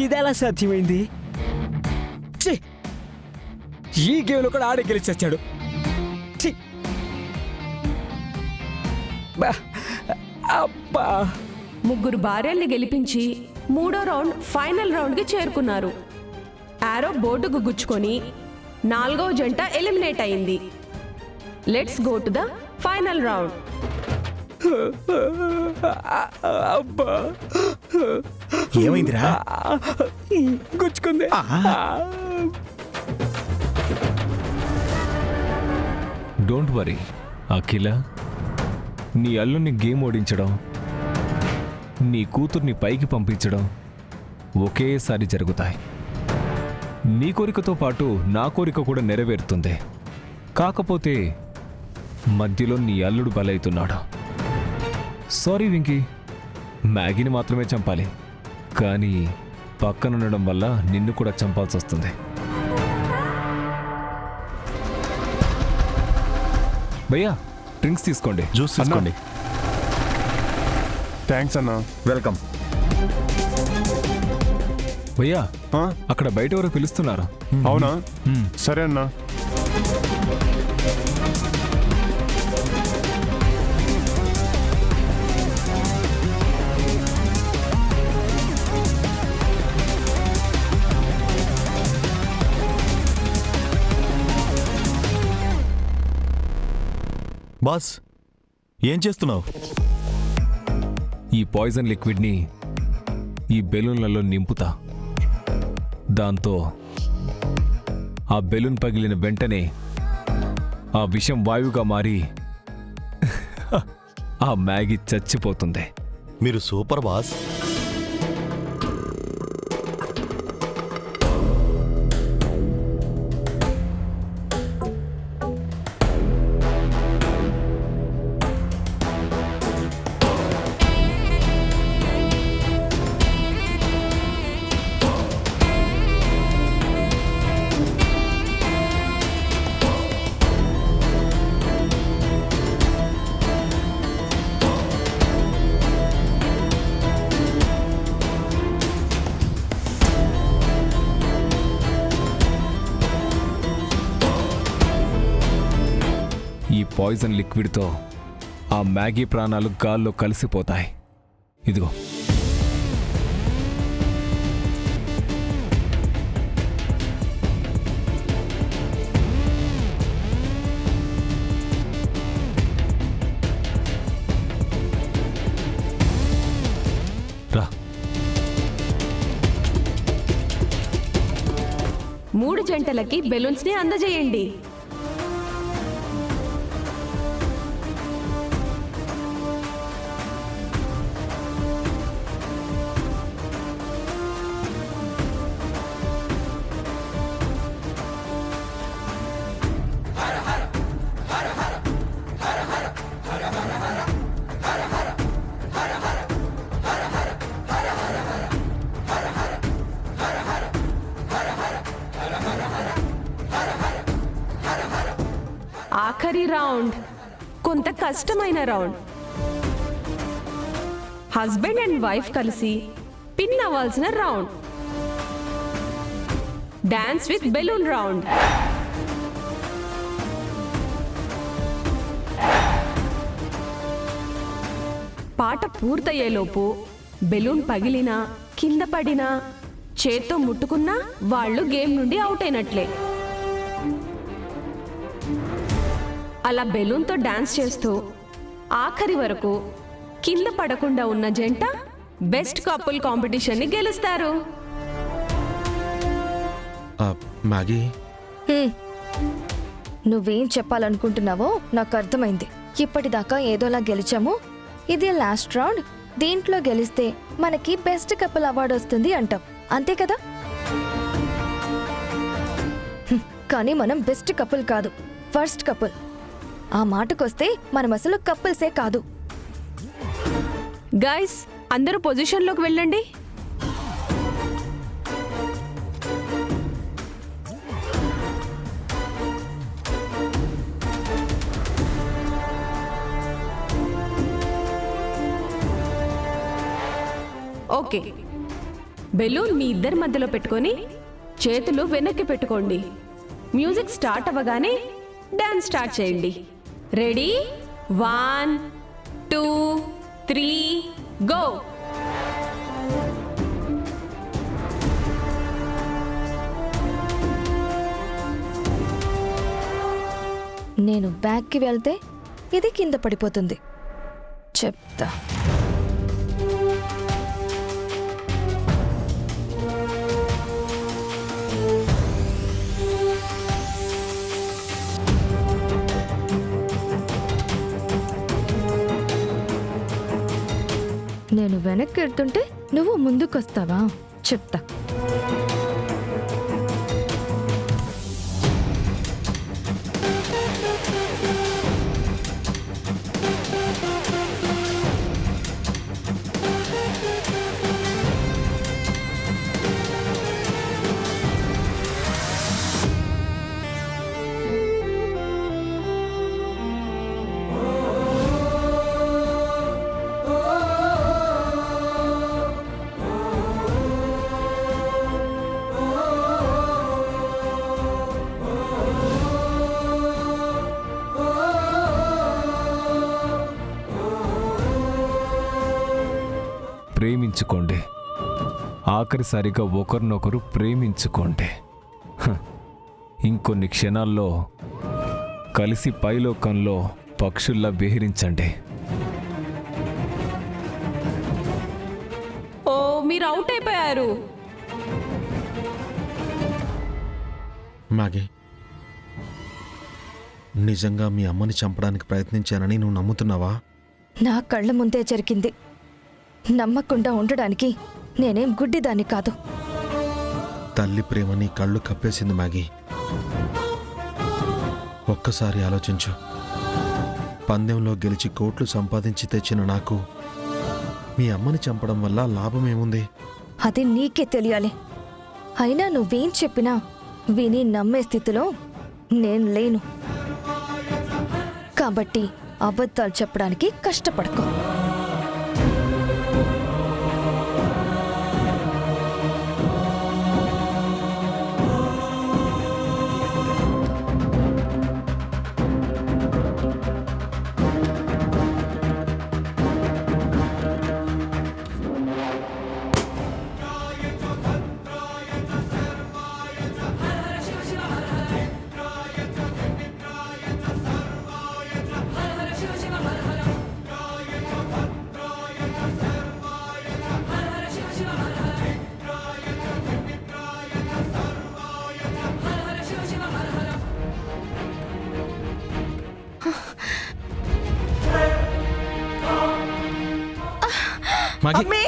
ఇదెలా సాధ్యమైంది? ఛీ! ఈ గేమ్లో కూడా ఆడే గెలిచి వచ్చాడు. ఛీ! బా! అబ్బా! ముగ్గురు భార్యల్ని గెలిపించి 3వ రౌండ్ ఫైనల్ రౌండ్కి చేరుకున్నారు. ఆరో బోర్డుకు గుచ్చుకొని 4వ జంట ఎలిమినేట్ అయింది. Let's go to the final round. అబ్బా! ఏమైందిరా? గుచ్చుకుంది. డోంట్ వరీ అఖిల, నీ అల్లుని గేమ్ ఓడించడం, నీ కూతుర్ని పైకి పంపించడం ఒకేసారి జరుగుతాయి. నీ కోరికతో పాటు నా కోరిక కూడా నెరవేరుతుంది. కాకపోతే మధ్యలో నీ అల్లుడు బలవుతున్నాడు. సారీ వెంకీ, మ్యాగీని మాత్రమే చంపాలి, కానీ పక్కనుండడం వల్ల నిన్ను కూడా చంపాల్సి వస్తుంది. భయ్యా, డ్రింక్స్ తీసుకోండి. జ్యూస్ తీసుకోండి. థ్యాంక్స్ అన్నా. వెల్కమ్. భయ్యా, అక్కడ బయట ఎవరో పిలుస్తున్నారు. అవునా? సరే అన్నా. బాస్, ఏం చేస్తున్నావు? ఈ పాయిజన్ లిక్విడ్ని ఈ బెలూన్లలో నింపుతా. దాంతో ఆ బెలూన్ పగిలిన వెంటనే ఆ విషం వాయువుగా మారి ఆ మ్యాగీ చచ్చిపోతుంది. మీరు సూపర్ బాస్. ఈ పాయిజన్ లిక్విడ్తో ఆ మ్యాగీ ప్రాణాలు గాల్లో కలిసిపోతాయి. ఇదిగో. రా. 3 జంటలకి బెలూన్స్ ని అందజేయండి. ఆఖరి రౌండ్ కొంత కష్టమైన రౌండ్. హస్బెండ్ అండ్ వైఫ్ కలిసి పిన్ అవ్వాల్సిన round. Dance with balloon round. పాట పూర్తయ్యేలోపు బెలూన్ పగిలినా, కింద పడినా, చేత్తో ముట్టుకున్నా వాళ్ళు గేమ్ నుండి అవుట్ అయినట్లే. అలా బెలూన్తో డాన్స్ చేస్తూ ఆఖరి వరకు కింద పడకుండా ఉన్న జంట బెస్ట్ కపుల్ కాంపిటీషన్ని గెలుస్తారు. మ్యాగీ, నువ్వేం చెప్పాలనుకుంటున్నావో నాకు అర్థమైంది. ఇప్పటిదాకా ఏదోలా గెలిచాము, ఇదే లాస్ట్ రౌండ్. దీంట్లో గెలిస్తే మనకి బెస్ట్ కపుల్ అవార్డు వస్తుంది అంటాం, అంతే కదా? కానీ మనం బెస్ట్ కపుల్ కాదు, ఫస్ట్ కపుల్. ఆ మాటకొస్తే మనం అసలు కపుల్సే కాదు. గైస్, అందరూ పొజిషన్లోకి వెళ్ళండి. ఓకే, బెలూన్ మీ ఇద్దరి మధ్యలో పెట్టుకొని చేతులు వెనక్కి పెట్టుకోండి. మ్యూజిక్ స్టార్ట్ అవ్వగానే డాన్స్ స్టార్ట్ చేయండి. రెడీ? 1 2 3 గో. నేను బ్యాక్కి వెళ్తే ఇది కింద పడిపోతుంది. చెప్తా. నేను వెనక్కి వెళ్తుంటే నువ్వు ముందుకొస్తావా? చెప్తా. ప్రేమించుకోండి. ఆఖరిసారిగా ఒకరినొకరు ప్రేమించుకోండి. హ, ఇంకొన్ని క్షణాల్లో కలిసి పైలోకంలో పక్షుల్లా విహరించండి. ఓ, మీరు అవుట్ అయిపోయారు. మ్యాగీ, నిజంగా మీ అమ్మని చంపడానికి ప్రయత్నించానని నువ్వు నమ్ముతున్నావా? నా కళ్ళ ముందే జరిగింది. నమ్మకుండా ఉండడానికి నేనేం గుడ్డిదాన్ని కాదు. తల్లి ప్రేమ నీ కళ్ళు కప్పేసింది మ్యాగీ. ఒక్కసారి ఆలోచించు. పందెంలో గెలిచి కోట్లు సంపాదించి తెచ్చిన నాకు మీ అమ్మని చంపడం వల్ల లాభమేముంది? అది నీకే తెలియాలి. అయినా నువ్వేం చెప్పినా విని నమ్మే స్థితిలో నేను లేను. కాబట్టి అబద్ధాలు చెప్పడానికి కష్టపడకు. మ్యాగీ, అమ్మే!